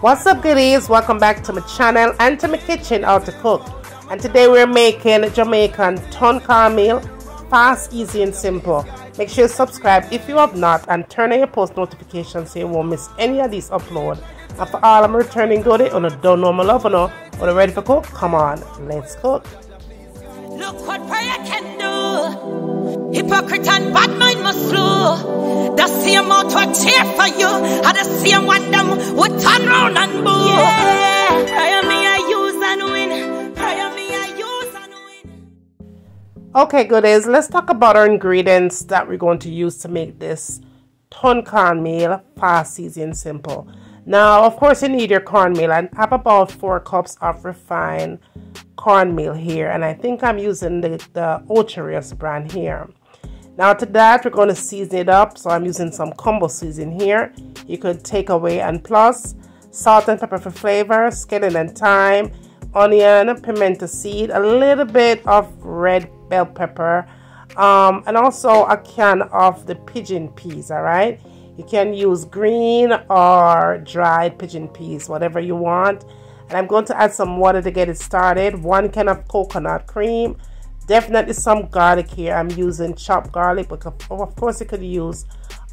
What's up, goodies? Welcome back to my channel and to my kitchen, How to Cook. And today we're making Jamaican cornmeal, fast, easy and simple. Make sure you subscribe if you have not and turn on your post notifications so you won't miss any of these uploads. And for all I'm returning goodies, on a don't know my love, or ready for cook? Come on, let's cook. Look what prayer can do. Hypocrite and bad mind must flow. The same mouth will cheer for you, and the same one them would turn round and boo. Yeah, prayer me I use and win. Prayer me I use and win. Okay, goodies, let's talk about our ingredients that we're going to use to make this cornmeal fast, easy and simple. Now, of course, you need your cornmeal. I have about 4 cups of refined cornmeal here, and I think I'm using the outings brand here. Now to that, we're going to season it up, so I'm using some combo seasoning here. You could take away and plus salt and pepper for flavor, scallion and thyme, onion, pimento seed, a little bit of red bell pepper, and also a can of the pigeon peas. All right, you can use green or dried pigeon peas, whatever you want. And I'm going to add some water to get it started. 1 can of coconut cream. Definitely some garlic here. I'm using chopped garlic, but of course you could use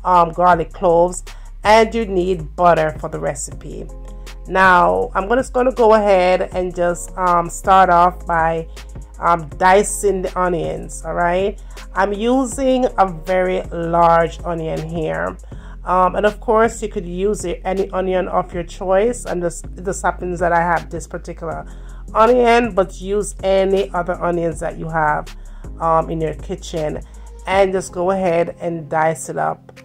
garlic cloves. And you need butter for the recipe. Now I'm just going to go ahead and just start off by dicing the onions. All right, I'm using a very large onion here. And of course you could use any onion of your choice, and it just happens that I have this particular onion, but use any other onions that you have in your kitchen, and just go ahead and dice it up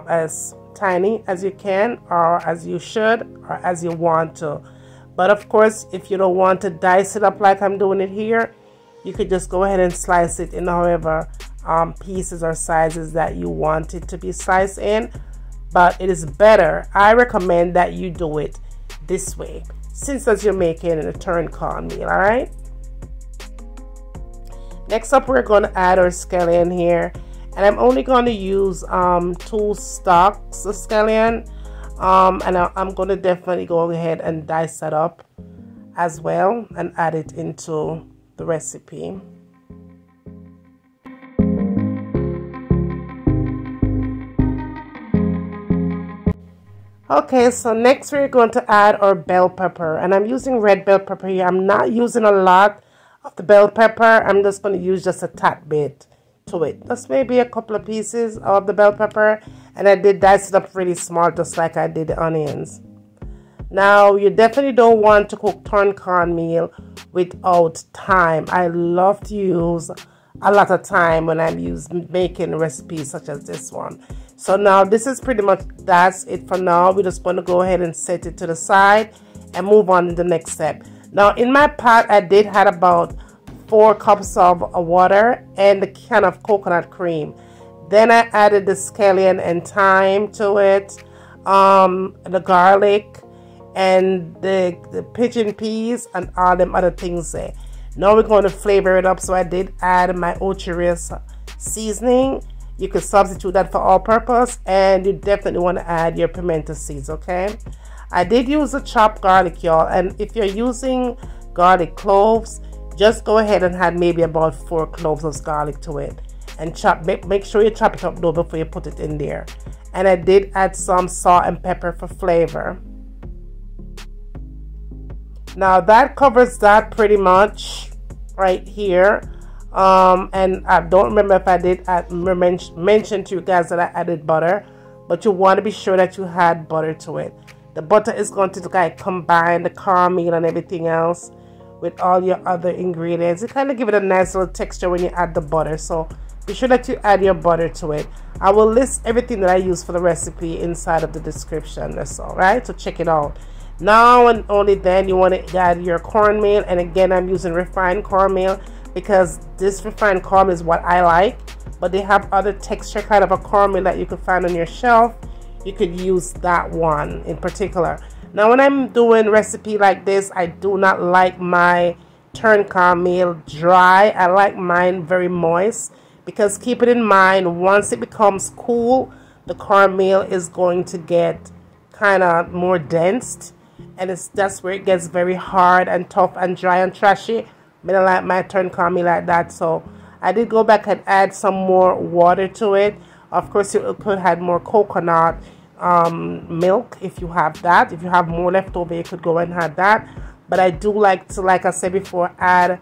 as tiny as you can, or as you should, or as you want to. But of course, if you don't want to dice it up like I'm doing it here, you could just go ahead and slice it in however pieces or sizes that you want it to be sliced in. But it is better, I recommend that you do it this way, since as you're making a cornmeal. All right, next up we're going to add our scallion here, and I'm only going to use 2 stalks of scallion, and I'm going to definitely go ahead and dice that up as well and add it into the recipe. Okay, so next we're going to add our bell pepper, and I'm using red bell pepper here. I'm not using a lot of the bell pepper. I'm just going to use just a tad bit to it, just maybe a couple of pieces of the bell pepper, and I did dice it up really small, just like I did the onions. Now you definitely don't want to cook cornmeal without thyme. I love to use a lot of thyme when I'm making recipes such as this one. So now this is pretty much, that's it for now. We're just going to go ahead and set it to the side and move on to the next step. Now in my pot, I did had about 4 cups of water and the can of coconut cream. Then I added the scallion and thyme to it, the garlic and the pigeon peas and all them other things there. Now we're going to flavor it up. So I did add my outings seasoning. You can substitute that for all purpose, and you definitely want to add your pimento seeds. Okay, I did use a chopped garlic, y'all, and if you're using garlic cloves, just go ahead and add maybe about 4 cloves of garlic to it, and make sure you chop it up though before you put it in there. And I did add some salt and pepper for flavor. Now that covers that pretty much right here. And I don't remember if I did mention to you guys that I added butter, but you want to be sure that you had butter to it. The butter is going to like combine the cornmeal and everything else with all your other ingredients. It kind of give it a nice little texture when you add the butter, so be sure that you add your butter to it. I will list everything that I use for the recipe inside of the description. That's all right, so check it out. Now and only then you want to add your cornmeal, and again I'm using refined cornmeal because this refined cornmeal is what I like, but they have other texture kind of a cornmeal that you could find on your shelf. You could use that one in particular. Now when I'm doing recipe like this, I do not like my cornmeal dry. I like mine very moist, because keep it in mind, once it becomes cool, the cornmeal is going to get kind of more dense, and that's where it gets very hard and tough and dry and trashy. I don't like my turn cornmeal like that, so I did go back and add some more water to it. Of course, you could add more coconut milk if you have that. If you have more left over, you could go and add that. But I do like to, like I said before, add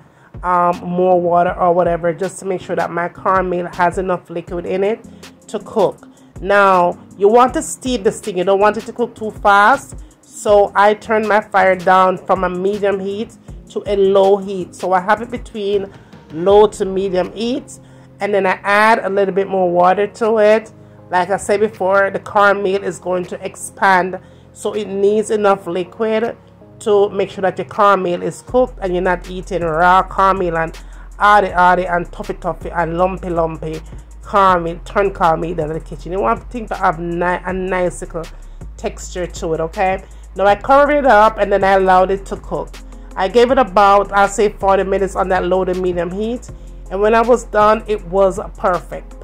more water or whatever, just to make sure that my cornmeal has enough liquid in it to cook. Now, you want to steam this thing. You don't want it to cook too fast. So I turn my fire down from a medium heat to a low heat. So I have it between low to medium heat, and then I add a little bit more water to it. Like I said before, the cornmeal is going to expand, so it needs enough liquid to make sure that your cornmeal is cooked and you're not eating raw cornmeal and hardy and toffee and lumpy cornmeal, turn cornmeal in the kitchen. You want things to have a nice little texture to it, okay? Now I covered it up and then I allowed it to cook. I gave it about, I'll say 40 minutes on that low to medium heat, and when I was done, it was perfect.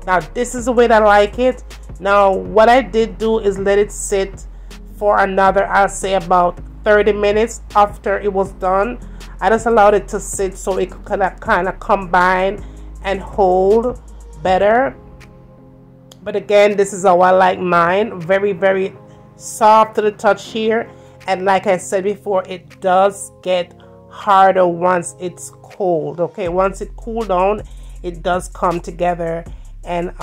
Now this is the way that I like it. Now what I did do is let it sit for another, I'll say about 30 minutes after it was done. I just allowed it to sit so it could kind of combine and hold better. But again, this is how I like mine. Very soft to the touch here. And like I said before, it does get harder once it's cold. Okay, once it cools down, it does come together and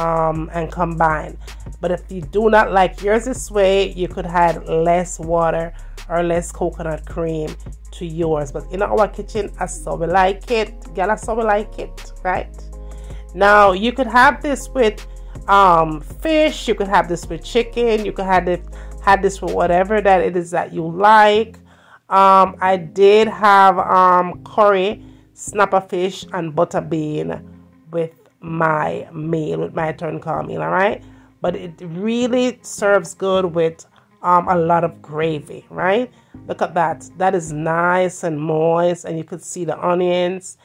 combine. But if you do not like yours this way, you could add less water or less coconut cream to yours. But in our kitchen, that's how we like it. Girl, that's how we like it, right? Now you could have this with fish, you could have this with chicken, you could have this with whatever that it is that you like. I did have curry, snapper fish, and butter bean with my meal, with my turn cornmeal, all right? But it really serves good with a lot of gravy, right? Look at that. That is nice and moist, and you could see the onions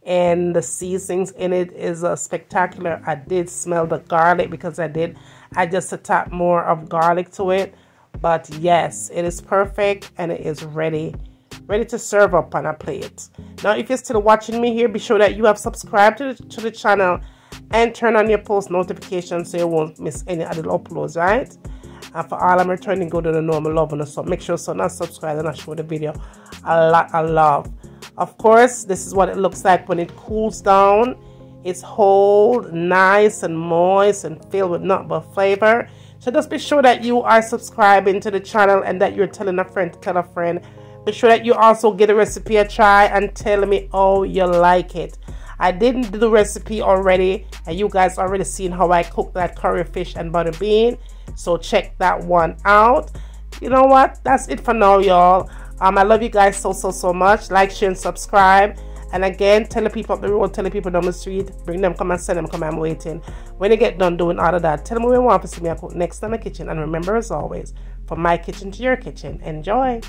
and the seasonings in it is spectacular. I did smell the garlic because I did add just a tap more of garlic to it. But yes, it is perfect and it is ready to serve up on a plate. Now, if you're still watching me here, be sure that you have subscribed to the channel and turn on your post notifications so you won't miss any other uploads, right? And for all I'm returning, go to the normal love on, so make sure so not subscribe and I show the video a lot of love. Of course, this is what it looks like when it cools down. It's whole, nice and moist and filled with nut but flavor. So just be sure that you are subscribing to the channel and that you're telling a friend to tell a friend. Be sure that you also give the recipe a try and tell me how you like it. I didn't do the recipe already, and you guys already seen how I cook that curry fish and butter bean. So check that one out. You know what? That's it for now, y'all. I love you guys so much. Like, share, and subscribe. And again, tell the people up the road, tell the people down the street, bring them, come and send them, come, I'm waiting. When you get done doing all of that, tell them what you want to see me I cook next in the kitchen. And remember, as always, from my kitchen to your kitchen, enjoy.